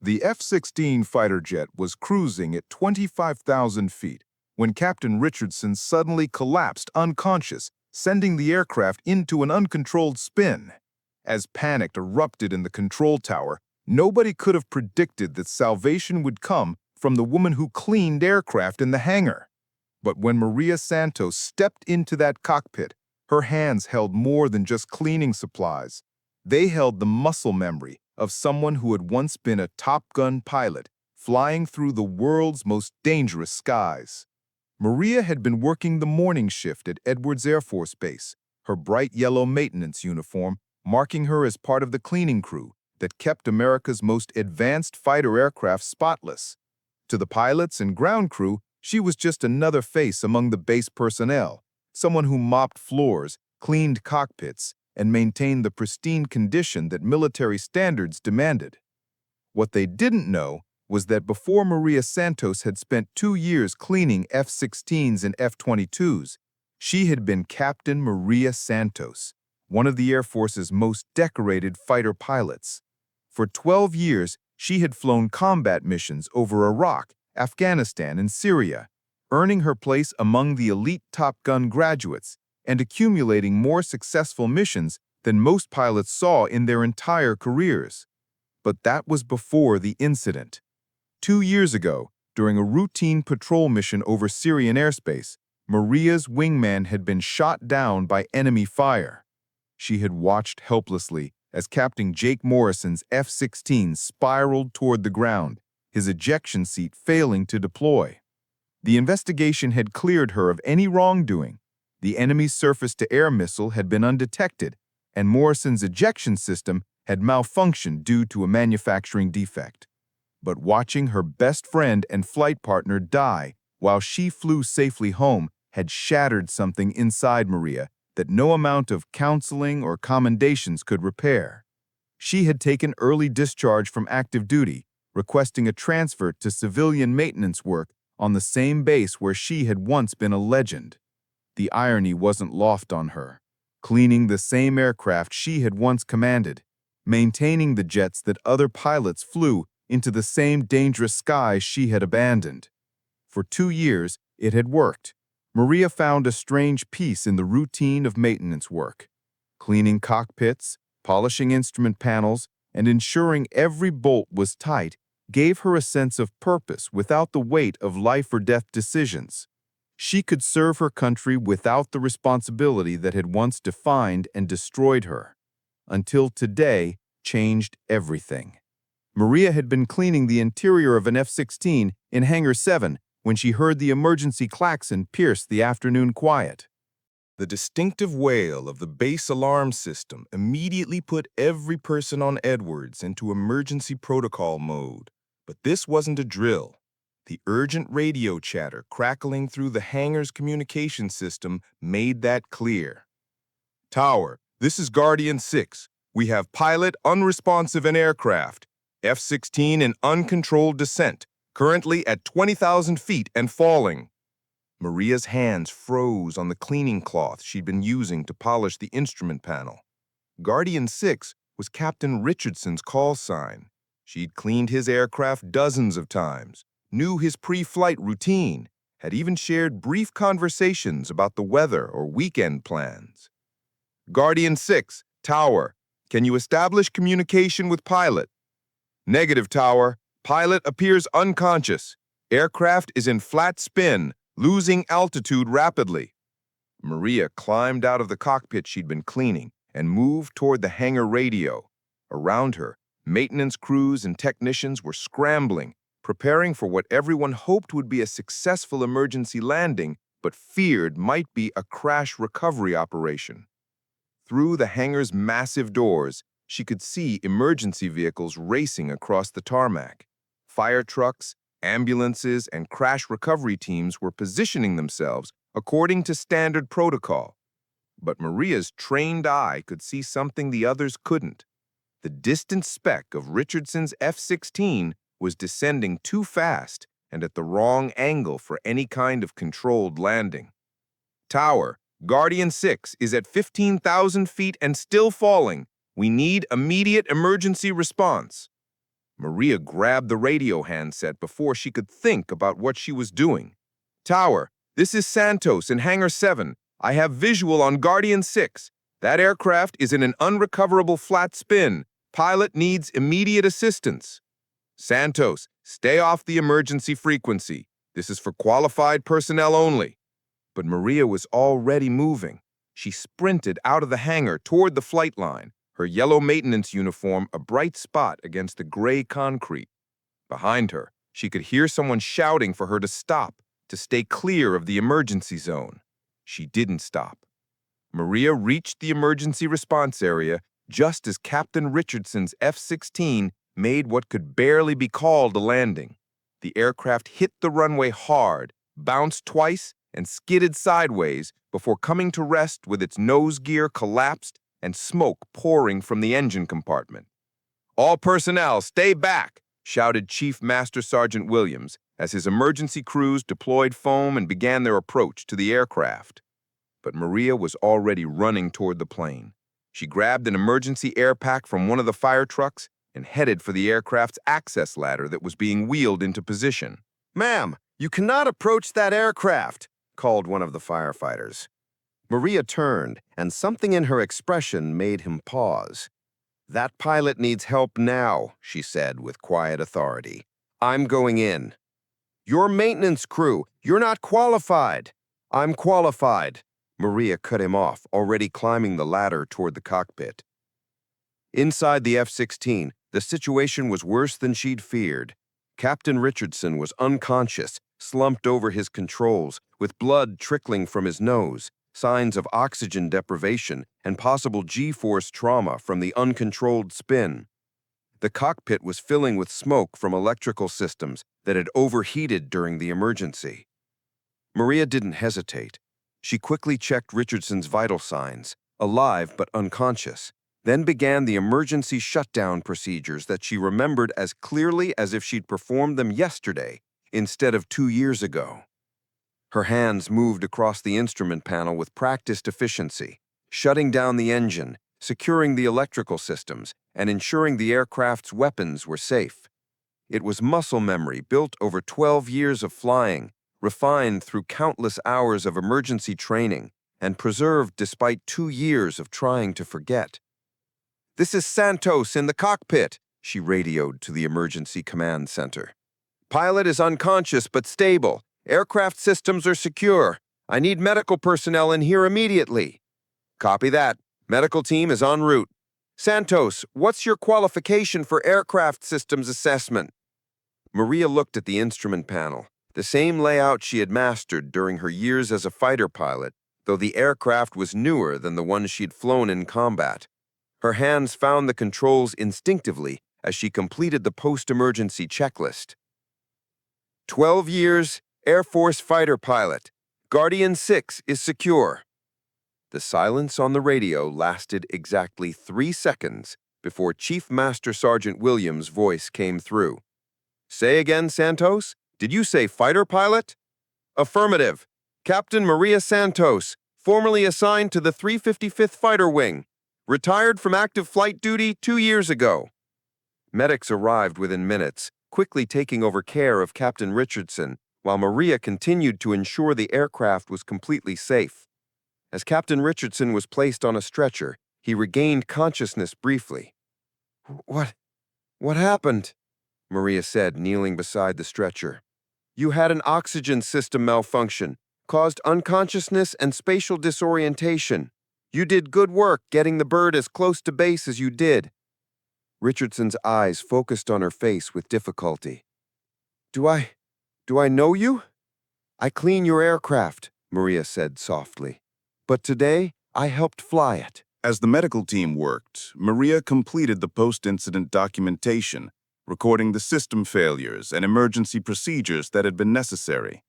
The F-16 fighter jet was cruising at 25,000 feet when Captain Richardson suddenly collapsed unconscious, sending the aircraft into an uncontrolled spin. As panic erupted in the control tower, nobody could have predicted that salvation would come from the woman who cleaned aircraft in the hangar. But when Maria Santos stepped into that cockpit, her hands held more than just cleaning supplies. They held the muscle memory of someone who had once been a Top Gun pilot, flying through the world's most dangerous skies. Maria had been working the morning shift at Edwards Air Force Base, her bright yellow maintenance uniform marking her as part of the cleaning crew that kept America's most advanced fighter aircraft spotless. To the pilots and ground crew, she was just another face among the base personnel, someone who mopped floors, cleaned cockpits, and maintained the pristine condition that military standards demanded. What they didn't know was that before Maria Santos had spent 2 years cleaning F-16s and F-22s, she had been Captain Maria Santos, one of the Air Force's most decorated fighter pilots. For 12 years, she had flown combat missions over Iraq, Afghanistan, and Syria, earning her place among the elite Top Gun graduates and accumulating more successful missions than most pilots saw in their entire careers. But that was before the incident. 2 years ago, during a routine patrol mission over Syrian airspace, Maria's wingman had been shot down by enemy fire. She had watched helplessly as Captain Jake Morrison's F-16 spiraled toward the ground, his ejection seat failing to deploy. The investigation had cleared her of any wrongdoing. The enemy's surface-to-air missile had been undetected, and Morrison's ejection system had malfunctioned due to a manufacturing defect. But watching her best friend and flight partner die while she flew safely home had shattered something inside Maria that no amount of counseling or commendations could repair. She had taken early discharge from active duty, requesting a transfer to civilian maintenance work on the same base where she had once been a legend. The irony wasn't lost on her. Cleaning the same aircraft she had once commanded, maintaining the jets that other pilots flew into the same dangerous skies she had abandoned. For 2 years, it had worked. Maria found a strange peace in the routine of maintenance work. Cleaning cockpits, polishing instrument panels, and ensuring every bolt was tight gave her a sense of purpose without the weight of life-or-death decisions. She could serve her country without the responsibility that had once defined and destroyed her. Until today changed everything. Maria had been cleaning the interior of an F-16 in Hangar 7 when she heard the emergency klaxon pierce the afternoon quiet. The distinctive wail of the base alarm system immediately put every person on Edwards into emergency protocol mode. But this wasn't a drill. The urgent radio chatter crackling through the hangar's communication system made that clear. Tower, this is Guardian 6. We have pilot unresponsive in aircraft. F-16 in uncontrolled descent, currently at 20,000 feet and falling. Maria's hands froze on the cleaning cloth she'd been using to polish the instrument panel. Guardian 6 was Captain Richardson's call sign. She'd cleaned his aircraft dozens of times, knew his pre-flight routine, had even shared brief conversations about the weather or weekend plans. Guardian 6, Tower, can you establish communication with pilot? Negative, Tower. Pilot appears unconscious. Aircraft is in flat spin, losing altitude rapidly. Maria climbed out of the cockpit she'd been cleaning and moved toward the hangar radio. Around her, maintenance crews and technicians were scrambling, preparing for what everyone hoped would be a successful emergency landing, but feared might be a crash recovery operation. Through the hangar's massive doors, she could see emergency vehicles racing across the tarmac. Fire trucks, ambulances, and crash recovery teams were positioning themselves according to standard protocol. But Maria's trained eye could see something the others couldn't. The distant speck of Richardson's F-16 was descending too fast and at the wrong angle for any kind of controlled landing. Tower, Guardian 6 is at 15,000 feet and still falling. We need immediate emergency response. Maria grabbed the radio handset before she could think about what she was doing. "Tower, this is Santos in Hangar 7. I have visual on Guardian 6. That aircraft is in an unrecoverable flat spin. Pilot needs immediate assistance." "Santos, stay off the emergency frequency. This is for qualified personnel only." But Maria was already moving. She sprinted out of the hangar toward the flight line, her yellow maintenance uniform a bright spot against the gray concrete. Behind her, she could hear someone shouting for her to stop, to stay clear of the emergency zone. She didn't stop. Maria reached the emergency response area just as Captain Richardson's F-16 made what could barely be called a landing. The aircraft hit the runway hard, bounced twice, and skidded sideways before coming to rest with its nose gear collapsed and smoke pouring from the engine compartment. "All personnel, stay back!" shouted Chief Master Sergeant Williams as his emergency crews deployed foam and began their approach to the aircraft. But Maria was already running toward the plane. She grabbed an emergency air pack from one of the fire trucks and headed for the aircraft's access ladder that was being wheeled into position. "Ma'am, you cannot approach that aircraft," called one of the firefighters. Maria turned, and something in her expression made him pause. "That pilot needs help now," she said with quiet authority. "I'm going in." "You're maintenance crew. You're not qualified." "I'm qualified." Maria cut him off, already climbing the ladder toward the cockpit. Inside the F-16, the situation was worse than she'd feared. Captain Richardson was unconscious, slumped over his controls, with blood trickling from his nose, signs of oxygen deprivation and possible G-force trauma from the uncontrolled spin. The cockpit was filling with smoke from electrical systems that had overheated during the emergency. Maria didn't hesitate. She quickly checked Richardson's vital signs, alive but unconscious, then began the emergency shutdown procedures that she remembered as clearly as if she'd performed them yesterday instead of 2 years ago. Her hands moved across the instrument panel with practiced efficiency, shutting down the engine, securing the electrical systems, and ensuring the aircraft's weapons were safe. It was muscle memory built over 12 years of flying, refined through countless hours of emergency training, and preserved despite 2 years of trying to forget. "This is Santos in the cockpit," she radioed to the emergency command center. "Pilot is unconscious but stable. Aircraft systems are secure. I need medical personnel in here immediately." "Copy that. Medical team is en route." "Santos, what's your qualification for aircraft systems assessment?" Maria looked at the instrument panel, the same layout she had mastered during her years as a fighter pilot, though the aircraft was newer than the one she'd flown in combat. Her hands found the controls instinctively as she completed the post-emergency checklist. 12 years, Air Force fighter pilot. Guardian 6 is secure. The silence on the radio lasted exactly 3 seconds before Chief Master Sergeant Williams' voice came through. "Say again, Santos? Did you say fighter pilot?" "Affirmative. Captain Maria Santos, formerly assigned to the 355th Fighter Wing. Retired from active flight duty 2 years ago." Medics arrived within minutes, quickly taking over care of Captain Richardson, while Maria continued to ensure the aircraft was completely safe. As Captain Richardson was placed on a stretcher, he regained consciousness briefly. What happened?" Maria said, kneeling beside the stretcher. "You had an oxygen system malfunction, caused unconsciousness and spatial disorientation. You did good work getting the bird as close to base as you did." Richardson's eyes focused on her face with difficulty. Do I know you?" "I clean your aircraft," Maria said softly. "But today, I helped fly it." As the medical team worked, Maria completed the post-incident documentation, recording the system failures and emergency procedures that had been necessary.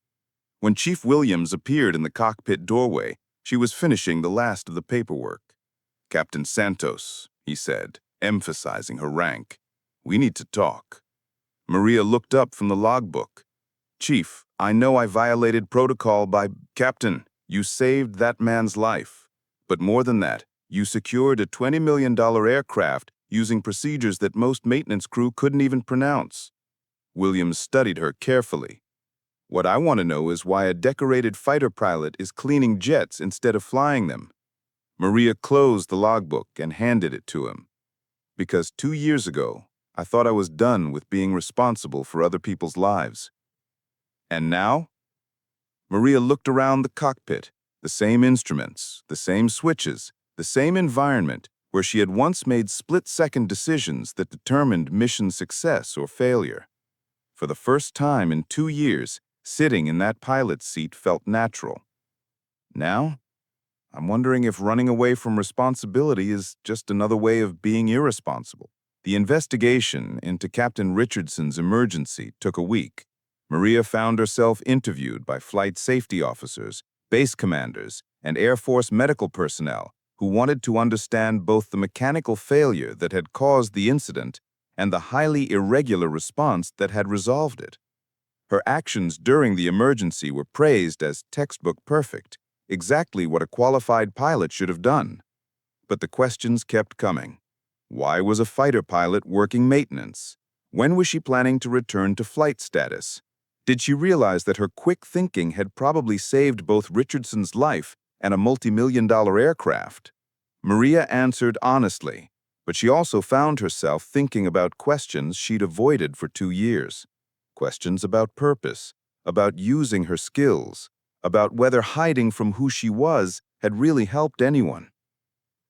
When Chief Williams appeared in the cockpit doorway, she was finishing the last of the paperwork. "Captain Santos," he said, emphasizing her rank, "we need to talk." Maria looked up from the logbook. "Chief, I know I violated protocol by... Captain, you saved that man's life. But more than that, you secured a $20 million aircraft using procedures that most maintenance crew couldn't even pronounce. Williams studied her carefully. What I want to know is why a decorated fighter pilot is cleaning jets instead of flying them. Maria closed the logbook and handed it to him. Because 2 years ago, I thought I was done with being responsible for other people's lives. And now? Maria looked around the cockpit, the same instruments, the same switches, the same environment where she had once made split-second decisions that determined mission success or failure. For the first time in 2 years, sitting in that pilot's seat felt natural. Now, I'm wondering if running away from responsibility is just another way of being irresponsible. The investigation into Captain Richardson's emergency took a week. Maria found herself interviewed by flight safety officers, base commanders, and Air Force medical personnel who wanted to understand both the mechanical failure that had caused the incident and the highly irregular response that had resolved it. Her actions during the emergency were praised as textbook perfect, exactly what a qualified pilot should have done. But the questions kept coming. Why was a fighter pilot working maintenance? When was she planning to return to flight status? Did she realize that her quick thinking had probably saved both Richardson's life and a multi-million-dollar aircraft? Maria answered honestly, but she also found herself thinking about questions she'd avoided for 2 years. Questions about purpose, about using her skills, about whether hiding from who she was had really helped anyone.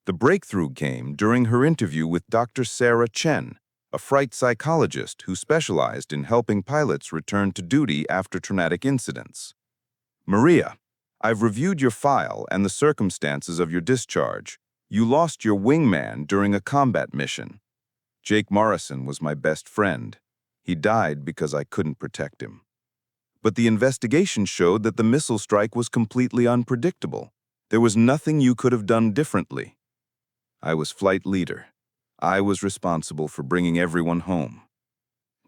The breakthrough came during her interview with Dr. Sarah Chen, a flight psychologist who specialized in helping pilots return to duty after traumatic incidents. Maria, I've reviewed your file and the circumstances of your discharge. You lost your wingman during a combat mission. Jake Morrison was my best friend. He died because I couldn't protect him. But the investigation showed that the missile strike was completely unpredictable. There was nothing you could have done differently. I was flight leader. I was responsible for bringing everyone home.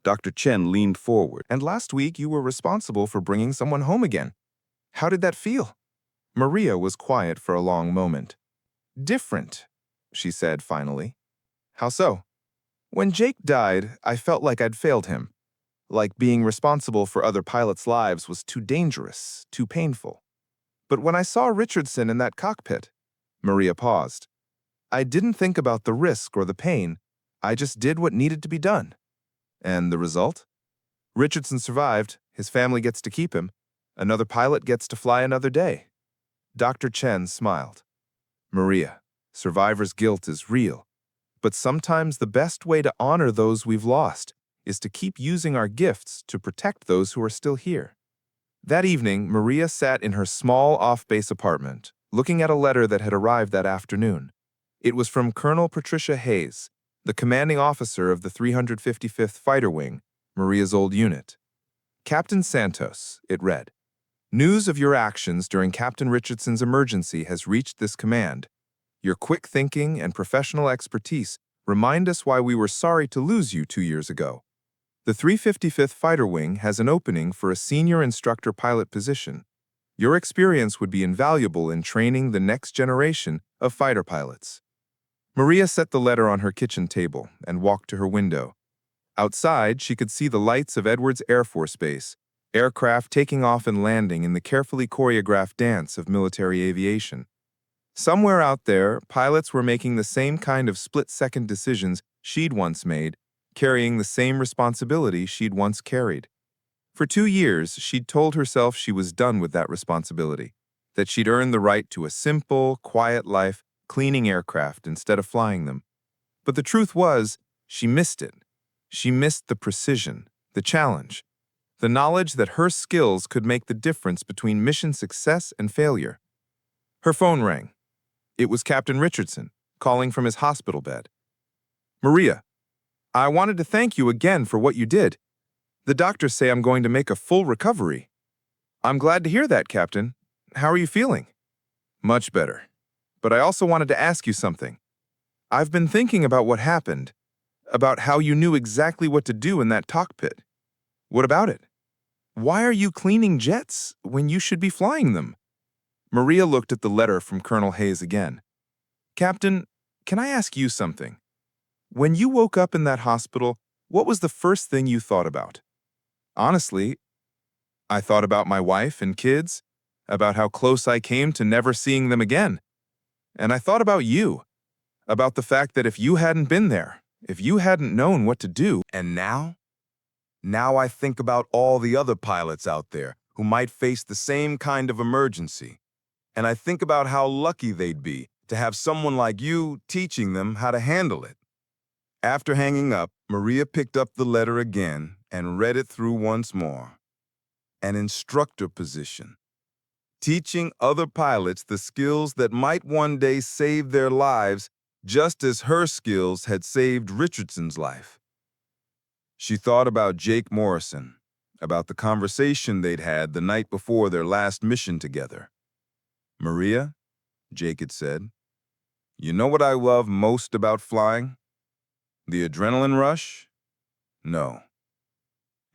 Dr. Chen leaned forward. And last week you were responsible for bringing someone home again. How did that feel? Maria was quiet for a long moment. Different, she said finally. How so? When Jake died, I felt like I'd failed him. Like being responsible for other pilots' lives was too dangerous, too painful. But when I saw Richardson in that cockpit, Maria paused. I didn't think about the risk or the pain. I just did what needed to be done. And the result? Richardson survived. His family gets to keep him. Another pilot gets to fly another day. Dr. Chen smiled. Maria, survivor's guilt is real. But sometimes the best way to honor those we've lost is to keep using our gifts to protect those who are still here. That evening, Maria sat in her small off-base apartment, looking at a letter that had arrived that afternoon. It was from Colonel Patricia Hayes, the commanding officer of the 355th Fighter Wing, Maria's old unit. Captain Santos, it read, news of your actions during Captain Richardson's emergency has reached this command. Your quick thinking and professional expertise remind us why we were sorry to lose you 2 years ago. The 355th Fighter Wing has an opening for a senior instructor pilot position. Your experience would be invaluable in training the next generation of fighter pilots. Maria set the letter on her kitchen table and walked to her window. Outside, she could see the lights of Edwards Air Force Base, aircraft taking off and landing in the carefully choreographed dance of military aviation. Somewhere out there, pilots were making the same kind of split-second decisions she'd once made, carrying the same responsibility she'd once carried. For 2 years, she'd told herself she was done with that responsibility, that she'd earned the right to a simple, quiet life, cleaning aircraft instead of flying them. But the truth was, she missed it. She missed the precision, the challenge, the knowledge that her skills could make the difference between mission success and failure. Her phone rang. It was Captain Richardson, calling from his hospital bed. Maria, I wanted to thank you again for what you did. The doctors say I'm going to make a full recovery. I'm glad to hear that, Captain. How are you feeling? Much better. But I also wanted to ask you something. I've been thinking about what happened, about how you knew exactly what to do in that cockpit. What about it? Why are you cleaning jets when you should be flying them? Maria looked at the letter from Colonel Hayes again. Captain, can I ask you something? When you woke up in that hospital, what was the first thing you thought about? Honestly, I thought about my wife and kids, about how close I came to never seeing them again. And I thought about you, about the fact that if you hadn't been there, if you hadn't known what to do. And now? Now I think about all the other pilots out there who might face the same kind of emergency. And I think about how lucky they'd be to have someone like you teaching them how to handle it. After hanging up, Maria picked up the letter again and read it through once more. An instructor position. Teaching other pilots the skills that might one day save their lives, just as her skills had saved Richardson's life. She thought about Jake Morrison, about the conversation they'd had the night before their last mission together. "Maria," Jake had said, "you know what I love most about flying? The adrenaline rush? No.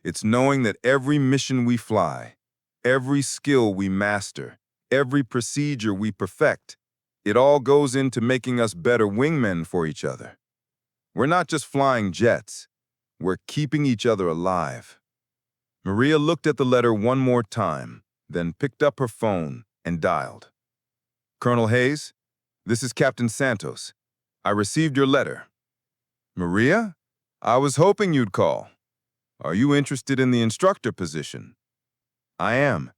It's knowing that every mission we fly, every skill we master, every procedure we perfect, it all goes into making us better wingmen for each other. We're not just flying jets, we're keeping each other alive." Maria looked at the letter one more time, then picked up her phone and dialed. "Colonel Hayes, this is Captain Santos. I received your letter." "Maria? I was hoping you'd call. Are you interested in the instructor position?" "I am,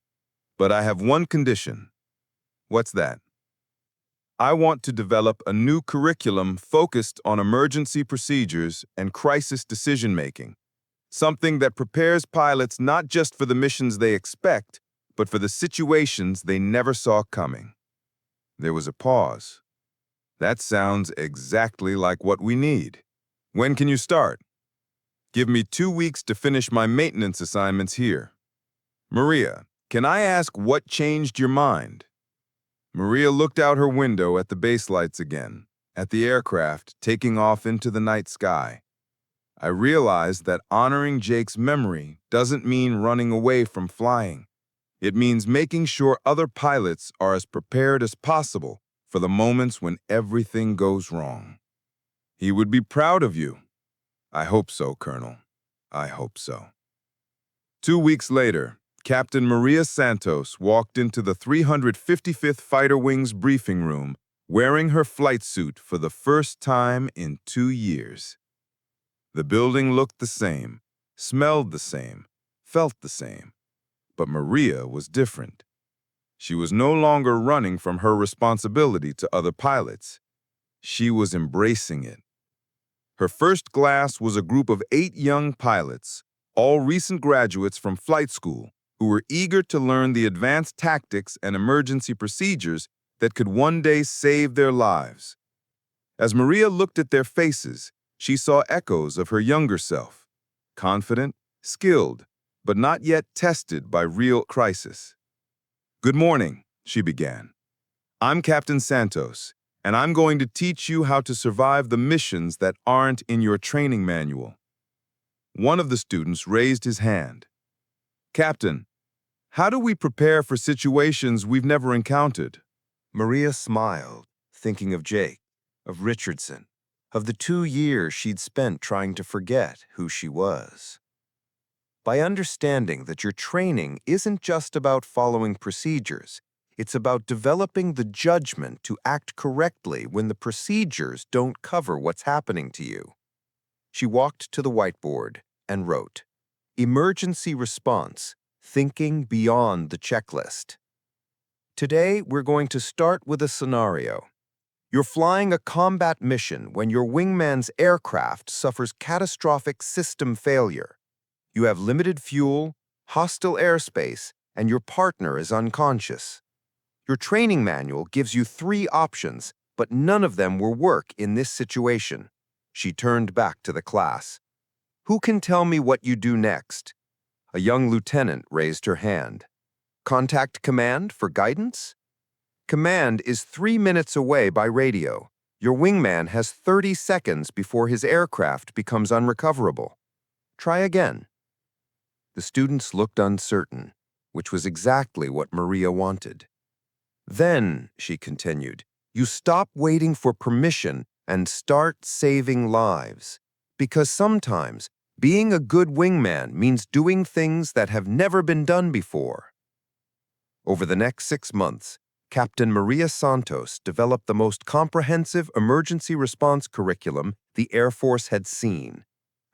but I have one condition." "What's that?" "I want to develop a new curriculum focused on emergency procedures and crisis decision-making, something that prepares pilots not just for the missions they expect, but for the situations they never saw coming." There was a pause. "That sounds exactly like what we need. When can you start?" "Give me 2 weeks to finish my maintenance assignments here." "Maria, can I ask what changed your mind?" Maria looked out her window at the base lights again, at the aircraft taking off into the night sky. "I realized that honoring Jake's memory doesn't mean running away from flying. It means making sure other pilots are as prepared as possible for the moments when everything goes wrong." "He would be proud of you." "I hope so, Colonel. I hope so." 2 weeks later, Captain Maria Santos walked into the 355th Fighter Wings briefing room wearing her flight suit for the first time in 2 years. The building looked the same, smelled the same, felt the same. But Maria was different. She was no longer running from her responsibility to other pilots. She was embracing it. Her first class was a group of 8 young pilots, all recent graduates from flight school, who were eager to learn the advanced tactics and emergency procedures that could one day save their lives. As Maria looked at their faces, she saw echoes of her younger self, confident, skilled, but not yet tested by real crisis. "Good morning," she began. "I'm Captain Santos, and I'm going to teach you how to survive the missions that aren't in your training manual." One of the students raised his hand. "Captain, how do we prepare for situations we've never encountered?" Maria smiled, thinking of Jake, of Richardson, of the 2 years she'd spent trying to forget who she was. By understanding that your training isn't just about following procedures, it's about developing the judgment to act correctly when the procedures don't cover what's happening to you. She walked to the whiteboard and wrote, "Emergency response, thinking beyond the checklist." Today, we're going to start with a scenario. You're flying a combat mission when your wingman's aircraft suffers catastrophic system failure. You have limited fuel, hostile airspace, and your partner is unconscious. Your training manual gives you 3 options, but none of them will work in this situation. She turned back to the class. "Who can tell me what you do next?" A young lieutenant raised her hand. "Contact command for guidance?" "Command is 3 minutes away by radio. Your wingman has 30 seconds before his aircraft becomes unrecoverable. Try again." The students looked uncertain, which was exactly what Maria wanted. "Then," she continued, "you stop waiting for permission and start saving lives. Because sometimes being a good wingman means doing things that have never been done before. Over the next 6 months, Captain Maria Santos developed the most comprehensive emergency response curriculum the Air Force had seen.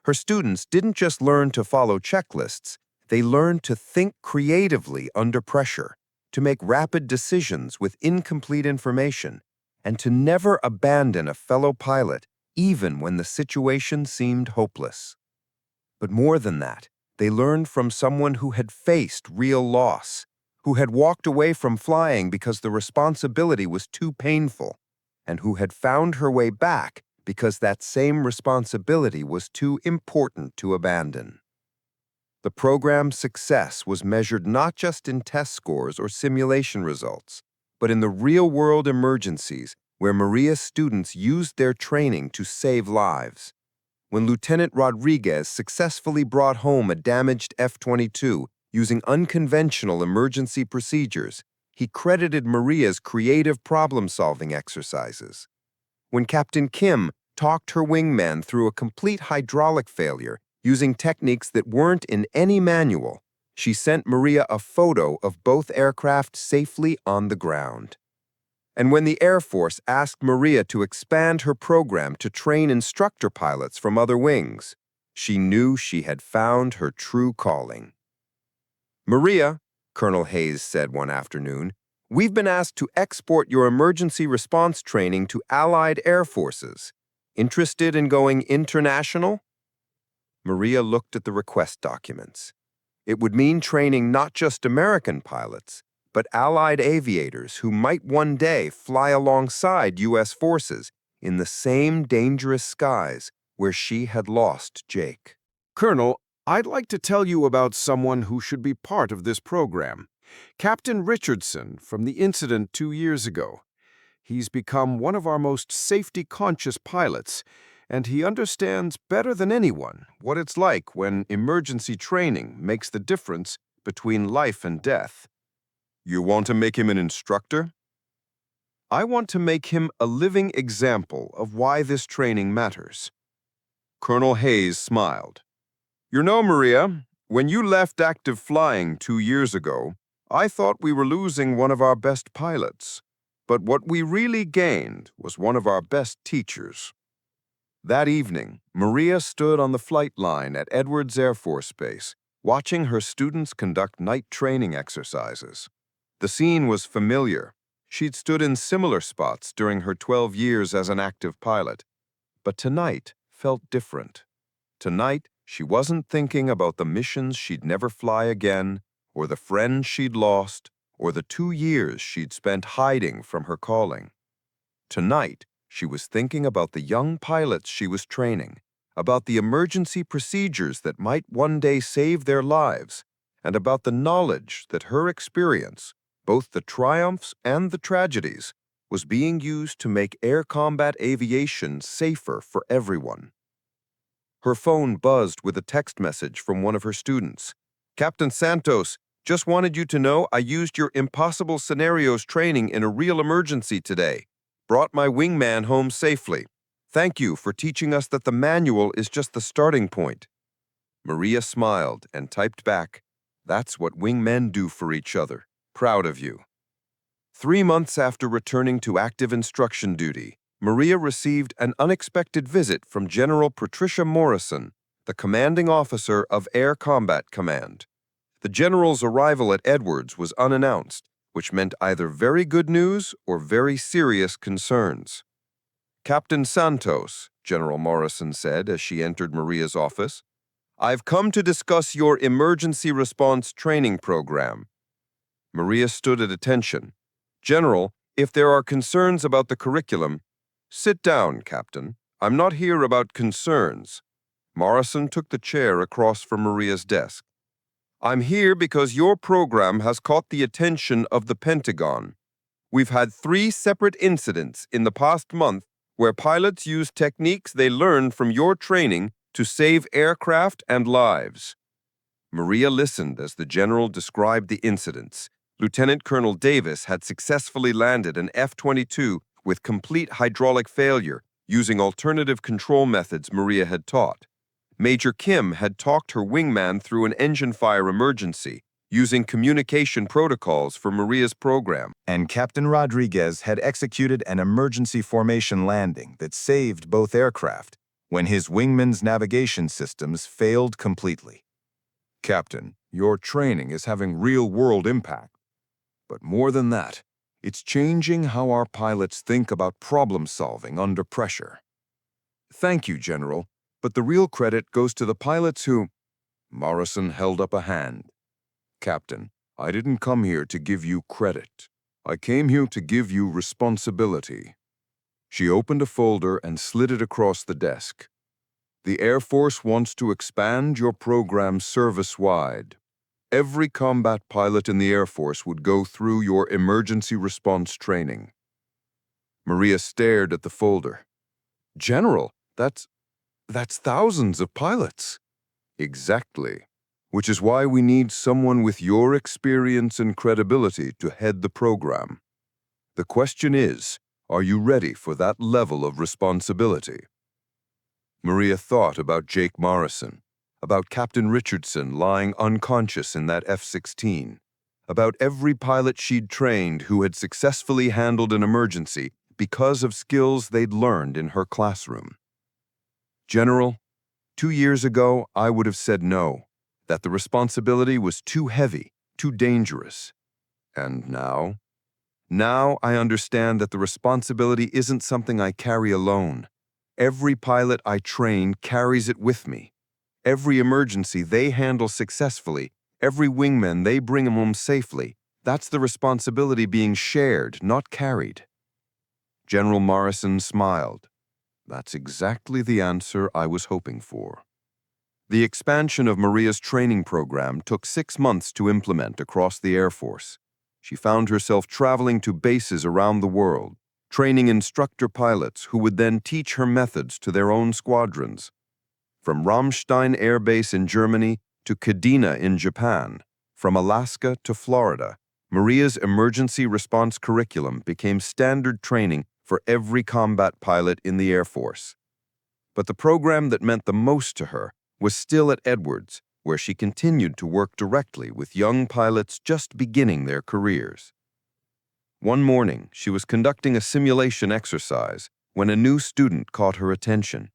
Her students didn't just learn to follow checklists, they learned to think creatively under pressure, to make rapid decisions with incomplete information, and to never abandon a fellow pilot even when the situation seemed hopeless. But more than that, they learned from someone who had faced real loss, who had walked away from flying because the responsibility was too painful, and who had found her way back because that same responsibility was too important to abandon. The program's success was measured not just in test scores or simulation results, but in the real-world emergencies where Maria's students used their training to save lives. When Lieutenant Rodriguez successfully brought home a damaged F-22 using unconventional emergency procedures, he credited Maria's creative problem-solving exercises. When Captain Kim talked her wingman through a complete hydraulic failure using techniques that weren't in any manual, she sent Maria a photo of both aircraft safely on the ground. And when the Air Force asked Maria to expand her program to train instructor pilots from other wings, she knew she had found her true calling. "Maria," Colonel Hayes said one afternoon, "we've been asked to export your emergency response training to Allied Air Forces. Interested in going international?" Maria looked at the request documents. It would mean training not just American pilots, but Allied aviators who might one day fly alongside U.S. forces in the same dangerous skies where she had lost Jake. "Colonel, I'd like to tell you about someone who should be part of this program. Captain Richardson from the incident 2 years ago. He's become one of our most safety-conscious pilots, and he understands better than anyone what it's like when emergency training makes the difference between life and death." "You want to make him an instructor?" "I want to make him a living example of why this training matters." Colonel Hayes smiled. "You know, Maria, when you left active flying 2 years ago, I thought we were losing one of our best pilots. But what we really gained was one of our best teachers." That evening, Maria stood on the flight line at Edwards Air Force Base, watching her students conduct night training exercises. The scene was familiar. She'd stood in similar spots during her 12 years as an active pilot. But tonight felt different. Tonight, she wasn't thinking about the missions she'd never fly again, or the friends she'd lost, or the 2 years she'd spent hiding from her calling. Tonight, she was thinking about the young pilots she was training, about the emergency procedures that might one day save their lives, and about the knowledge that her experience, both the triumphs and the tragedies, was being used to make air combat aviation safer for everyone. Her phone buzzed with a text message from one of her students. "Captain Santos, just wanted you to know I used your impossible scenarios training in a real emergency today. Brought my wingman home safely. Thank you for teaching us that the manual is just the starting point." Maria smiled and typed back, "That's what wingmen do for each other. Proud of you." 3 months after returning to active instruction duty, Maria received an unexpected visit from General Patricia Morrison, the commanding officer of Air Combat Command. The general's arrival at Edwards was unannounced, which meant either very good news or very serious concerns. "Captain Santos," General Morrison said as she entered Maria's office, "I've come to discuss your emergency response training program." Maria stood at attention. "General, if there are concerns about the curriculum—" "Sit down, Captain. I'm not here about concerns." Morrison took the chair across from Maria's desk. "I'm here because your program has caught the attention of the Pentagon. We've had 3 separate incidents in the past month where pilots used techniques they learned from your training to save aircraft and lives." Maria listened as the general described the incidents. Lieutenant Colonel Davis had successfully landed an F-22 with complete hydraulic failure, using alternative control methods Maria had taught. Major Kim had talked her wingman through an engine fire emergency, using communication protocols for Maria's program. And Captain Rodriguez had executed an emergency formation landing that saved both aircraft when his wingman's navigation systems failed completely. Captain, your training is having real-world impact. But more than that, it's changing how our pilots think about problem-solving under pressure. Thank you, General, but the real credit goes to the pilots who... Morrison held up a hand. Captain, I didn't come here to give you credit. I came here to give you responsibility. She opened a folder and slid it across the desk. The Air Force wants to expand your program service-wide. Every combat pilot in the Air Force would go through your emergency response training. Maria stared at the folder. General, that's thousands of pilots. Exactly. Which is why we need someone with your experience and credibility to head the program. The question is, are you ready for that level of responsibility? Maria thought about Jake Morrison, about Captain Richardson lying unconscious in that F-16, about every pilot she'd trained who had successfully handled an emergency because of skills they'd learned in her classroom. General, 2 years ago, I would have said no, that the responsibility was too heavy, too dangerous. And now? Now I understand that the responsibility isn't something I carry alone. Every pilot I train carries it with me. Every emergency they handle successfully, every wingman they bring home safely, that's the responsibility being shared, not carried. General Morrison smiled. That's exactly the answer I was hoping for. The expansion of Maria's training program took 6 months to implement across the Air Force. She found herself traveling to bases around the world, training instructor pilots who would then teach her methods to their own squadrons. From Ramstein Air Base in Germany to Kadena in Japan, from Alaska to Florida, Maria's emergency response curriculum became standard training for every combat pilot in the Air Force. But the program that meant the most to her was still at Edwards, where she continued to work directly with young pilots just beginning their careers. One morning, she was conducting a simulation exercise when a new student caught her attention.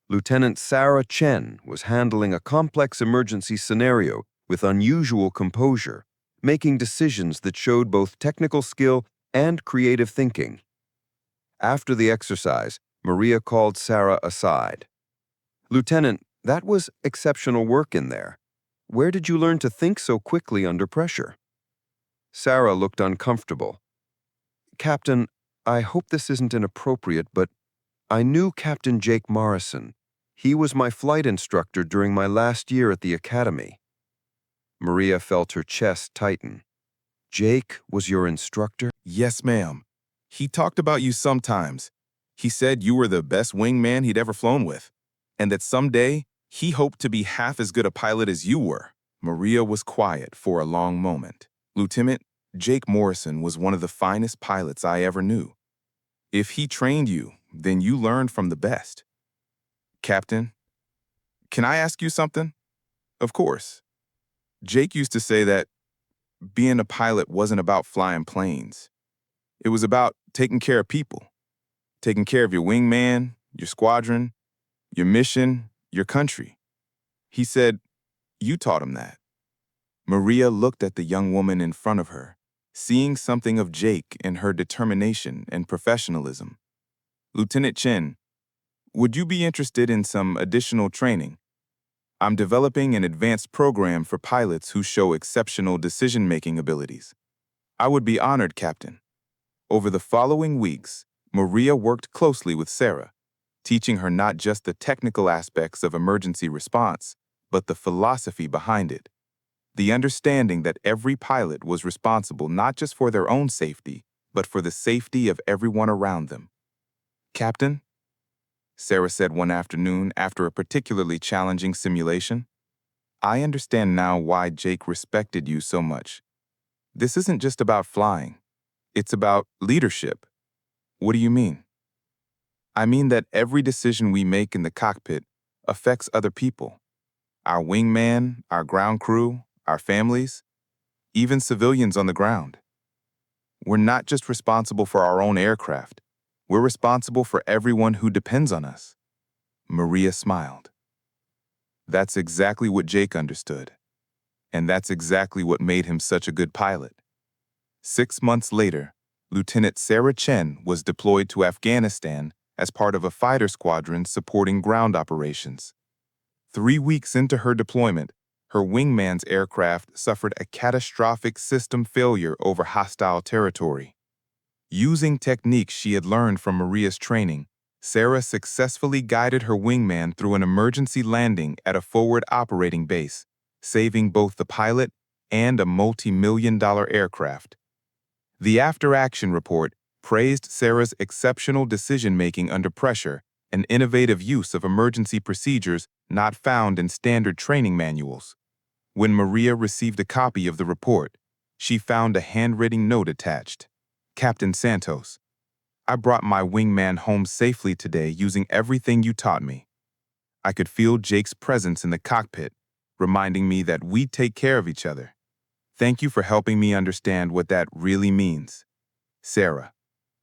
Lieutenant Sarah Chen was handling a complex emergency scenario with unusual composure, making decisions that showed both technical skill and creative thinking. After the exercise, Maria called Sarah aside. Lieutenant, that was exceptional work in there. Where did you learn to think so quickly under pressure? Sarah looked uncomfortable. Captain, I hope this isn't inappropriate, but I knew Captain Jake Morrison. He was my flight instructor during my last year at the academy. Maria felt her chest tighten. Jake was your instructor? Yes, ma'am. He talked about you sometimes. He said you were the best wingman he'd ever flown with, and that someday he hoped to be half as good a pilot as you were. Maria was quiet for a long moment. Lieutenant, Jake Morrison was one of the finest pilots I ever knew. If he trained you, then you learned from the best. Captain, can I ask you something? Of course. Jake used to say that being a pilot wasn't about flying planes. It was about taking care of people, taking care of your wingman, your squadron, your mission, your country. He said, you taught him that. Maria looked at the young woman in front of her, seeing something of Jake in her determination and professionalism. Lieutenant Chen, would you be interested in some additional training? I'm developing an advanced program for pilots who show exceptional decision-making abilities. I would be honored, Captain. Over the following weeks, Maria worked closely with Sarah, teaching her not just the technical aspects of emergency response, but the philosophy behind it. The understanding that every pilot was responsible not just for their own safety, but for the safety of everyone around them. Captain, Sarah said one afternoon after a particularly challenging simulation, I understand now why Jake respected you so much. This isn't just about flying. It's about leadership. What do you mean? I mean that every decision we make in the cockpit affects other people. Our wingman, our ground crew, our families, even civilians on the ground. We're not just responsible for our own aircraft. We're responsible for everyone who depends on us. Maria smiled. That's exactly what Jake understood. And that's exactly what made him such a good pilot. 6 months later, Lieutenant Sarah Chen was deployed to Afghanistan as part of a fighter squadron supporting ground operations. 3 weeks into her deployment, her wingman's aircraft suffered a catastrophic system failure over hostile territory. Using techniques she had learned from Maria's training, Sarah successfully guided her wingman through an emergency landing at a forward operating base, saving both the pilot and a multi-million-dollar aircraft. The after-action report praised Sarah's exceptional decision-making under pressure and innovative use of emergency procedures not found in standard training manuals. When Maria received a copy of the report, she found a handwritten note attached. Captain Santos, I brought my wingman home safely today using everything you taught me. I could feel Jake's presence in the cockpit, reminding me that we take care of each other. Thank you for helping me understand what that really means. Sarah.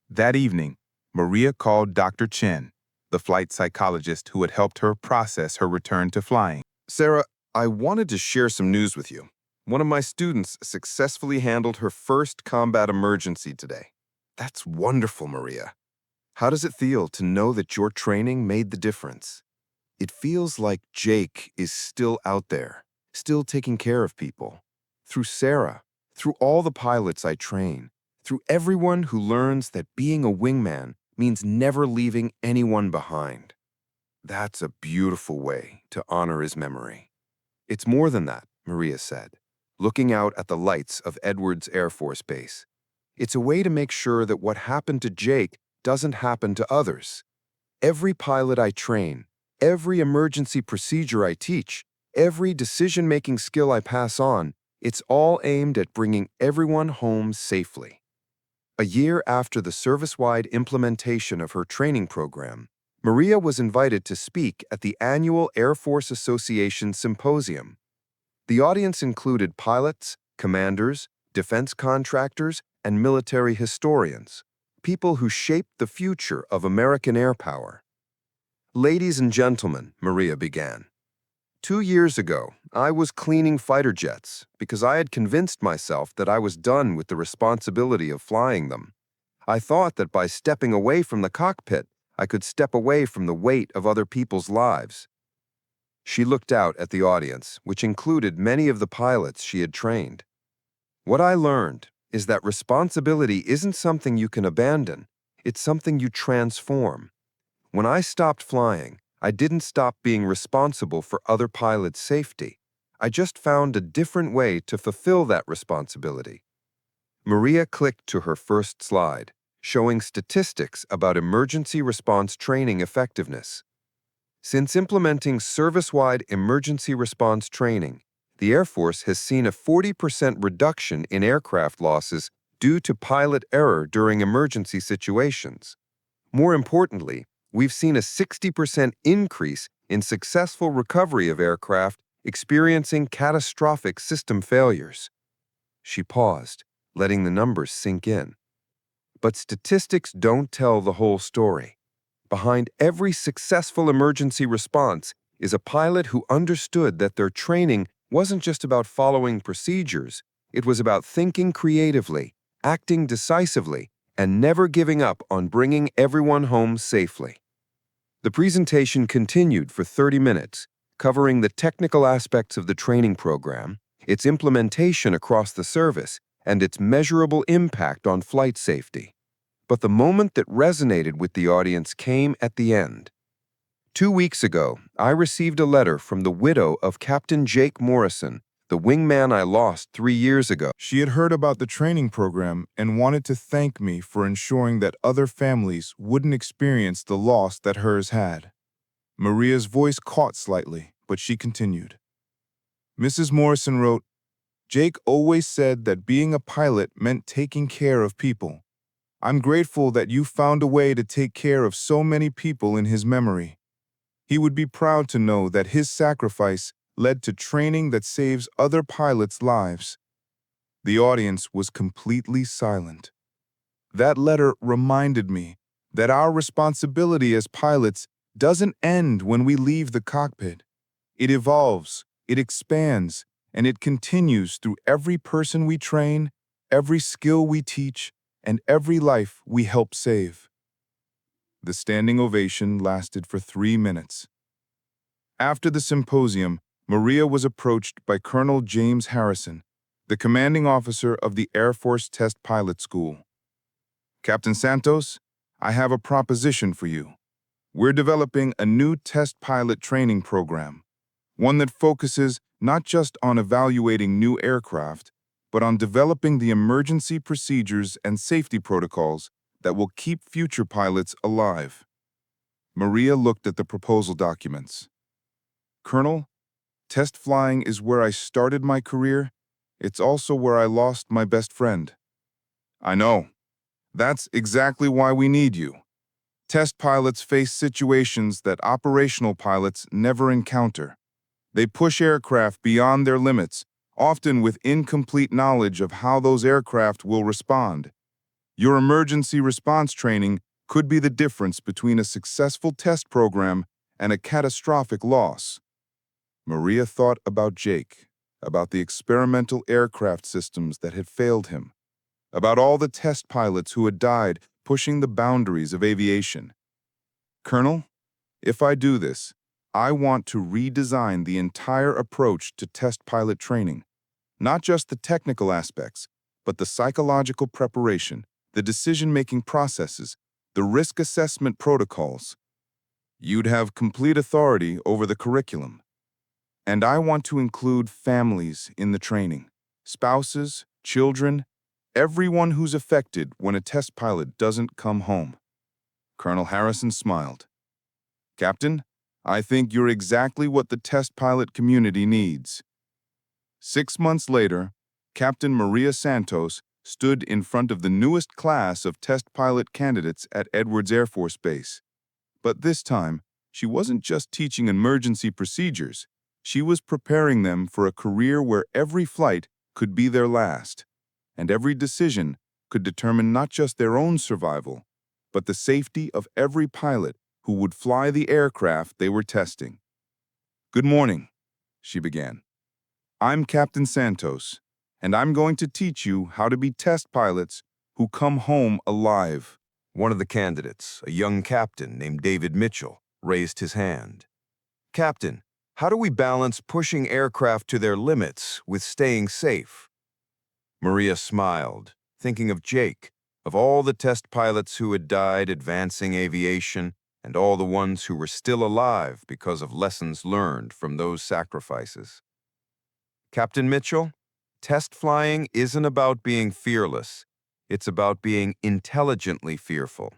That evening, Maria called Dr. Chen, the flight psychologist who had helped her process her return to flying. Sarah, I wanted to share some news with you. One of my students successfully handled her first combat emergency today. That's wonderful, Maria. How does it feel to know that your training made the difference? It feels like Jake is still out there, still taking care of people. Through Sarah, through all the pilots I train, through everyone who learns that being a wingman means never leaving anyone behind. That's a beautiful way to honor his memory. It's more than that, Maria said, looking out at the lights of Edwards Air Force Base. It's a way to make sure that what happened to Jake doesn't happen to others. Every pilot I train, every emergency procedure I teach, every decision-making skill I pass on, it's all aimed at bringing everyone home safely. A year after the service-wide implementation of her training program, Maria was invited to speak at the annual Air Force Association Symposium. The audience included pilots, commanders, defense contractors, and military historians, people who shaped the future of American air power. Ladies and gentlemen, Maria began. 2 years ago, I was cleaning fighter jets because I had convinced myself that I was done with the responsibility of flying them. I thought that by stepping away from the cockpit, I could step away from the weight of other people's lives. She looked out at the audience, which included many of the pilots she had trained. What I learned is that responsibility isn't something you can abandon, it's something you transform. When I stopped flying, I didn't stop being responsible for other pilots' safety. I just found a different way to fulfill that responsibility. Maria clicked to her first slide, showing statistics about emergency response training effectiveness. Since implementing service-wide emergency response training, the Air Force has seen a 40% reduction in aircraft losses due to pilot error during emergency situations. More importantly, we've seen a 60% increase in successful recovery of aircraft experiencing catastrophic system failures. She paused, letting the numbers sink in. But statistics don't tell the whole story. Behind every successful emergency response is a pilot who understood that their training wasn't just about following procedures, it was about thinking creatively, acting decisively, and never giving up on bringing everyone home safely. The presentation continued for 30 minutes, covering the technical aspects of the training program, its implementation across the service, and its measurable impact on flight safety. But the moment that resonated with the audience came at the end. 2 weeks ago, I received a letter from the widow of Captain Jake Morrison, the wingman I lost 3 years ago. She had heard about the training program and wanted to thank me for ensuring that other families wouldn't experience the loss that hers had. Maria's voice caught slightly, but she continued. Mrs. Morrison wrote, Jake always said that being a pilot meant taking care of people. I'm grateful that you found a way to take care of so many people in his memory. He would be proud to know that his sacrifice led to training that saves other pilots' lives. The audience was completely silent. That letter reminded me that our responsibility as pilots doesn't end when we leave the cockpit. It evolves, it expands, and it continues through every person we train, every skill we teach, and every life we help save. The standing ovation lasted for 3 minutes. After the symposium, Maria was approached by Colonel James Harrison, the commanding officer of the Air Force Test Pilot School. Captain Santos, I have a proposition for you. We're developing a new test pilot training program, one that focuses not just on evaluating new aircraft, but on developing the emergency procedures and safety protocols that will keep future pilots alive. Maria looked at the proposal documents. Colonel, test flying is where I started my career. It's also where I lost my best friend. I know. That's exactly why we need you. Test pilots face situations that operational pilots never encounter. They push aircraft beyond their limits, often with incomplete knowledge of how those aircraft will respond. Your emergency response training could be the difference between a successful test program and a catastrophic loss. Maria thought about Jake, about the experimental aircraft systems that had failed him, about all the test pilots who had died pushing the boundaries of aviation. Colonel, if I do this, I want to redesign the entire approach to test pilot training. Not just the technical aspects, but the psychological preparation, the decision-making processes, the risk assessment protocols. You'd have complete authority over the curriculum. And I want to include families in the training, spouses, children, everyone who's affected when a test pilot doesn't come home. Colonel Harrison smiled. Captain, I think you're exactly what the test pilot community needs. 6 months later, Captain Maria Santos stood in front of the newest class of test pilot candidates at Edwards Air Force Base. But this time, she wasn't just teaching emergency procedures. She was preparing them for a career where every flight could be their last, and every decision could determine not just their own survival, but the safety of every pilot who would fly the aircraft they were testing. Good morning, she began. I'm Captain Santos, and I'm going to teach you how to be test pilots who come home alive. One of the candidates, a young captain named David Mitchell, raised his hand. Captain, how do we balance pushing aircraft to their limits with staying safe? Maria smiled, thinking of Jake, of all the test pilots who had died advancing aviation, and all the ones who were still alive because of lessons learned from those sacrifices. Captain Mitchell, test flying isn't about being fearless. It's about being intelligently fearful.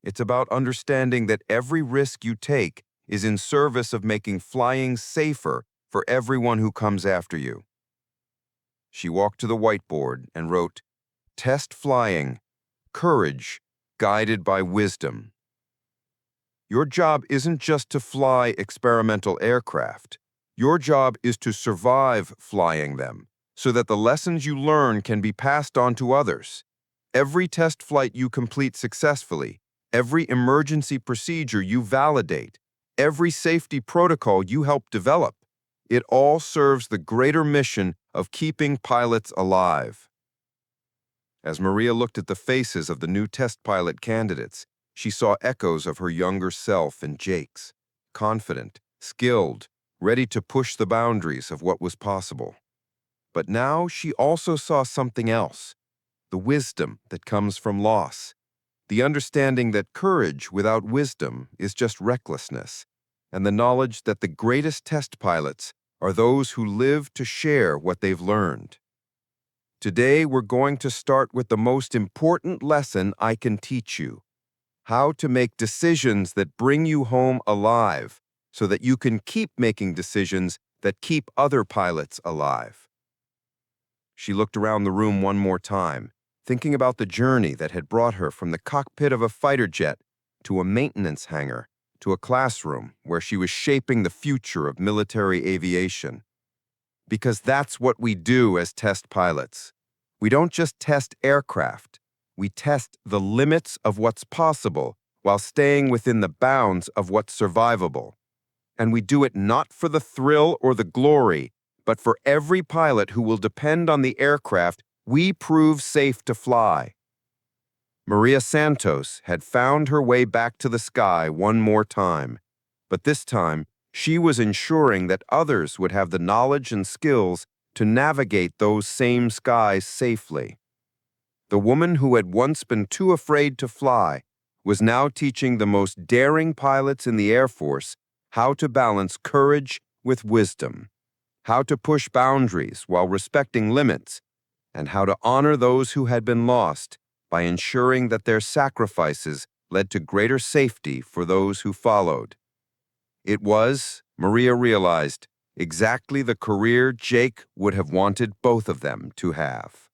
It's about understanding that every risk you take is in service of making flying safer for everyone who comes after you. She walked to the whiteboard and wrote, Test flying, courage, guided by wisdom. Your job isn't just to fly experimental aircraft. Your job is to survive flying them, so that the lessons you learn can be passed on to others. Every test flight you complete successfully, every emergency procedure you validate, every safety protocol you help develop, it all serves the greater mission of keeping pilots alive. As Maria looked at the faces of the new test pilot candidates, she saw echoes of her younger self and Jake's, confident, skilled, ready to push the boundaries of what was possible. But now she also saw something else, the wisdom that comes from loss, the understanding that courage without wisdom is just recklessness, and the knowledge that the greatest test pilots are those who live to share what they've learned. Today, we're going to start with the most important lesson I can teach you: how to make decisions that bring you home alive so that you can keep making decisions that keep other pilots alive. She looked around the room one more time, thinking about the journey that had brought her from the cockpit of a fighter jet to a maintenance hangar, to a classroom where she was shaping the future of military aviation. Because that's what we do as test pilots. We don't just test aircraft, we test the limits of what's possible while staying within the bounds of what's survivable. And we do it not for the thrill or the glory, but for every pilot who will depend on the aircraft we prove safe to fly. Maria Santos had found her way back to the sky one more time, but this time she was ensuring that others would have the knowledge and skills to navigate those same skies safely. The woman who had once been too afraid to fly was now teaching the most daring pilots in the Air Force how to balance courage with wisdom, how to push boundaries while respecting limits, and how to honor those who had been lost by ensuring that their sacrifices led to greater safety for those who followed. It was, Maria realized, exactly the career Jake would have wanted both of them to have.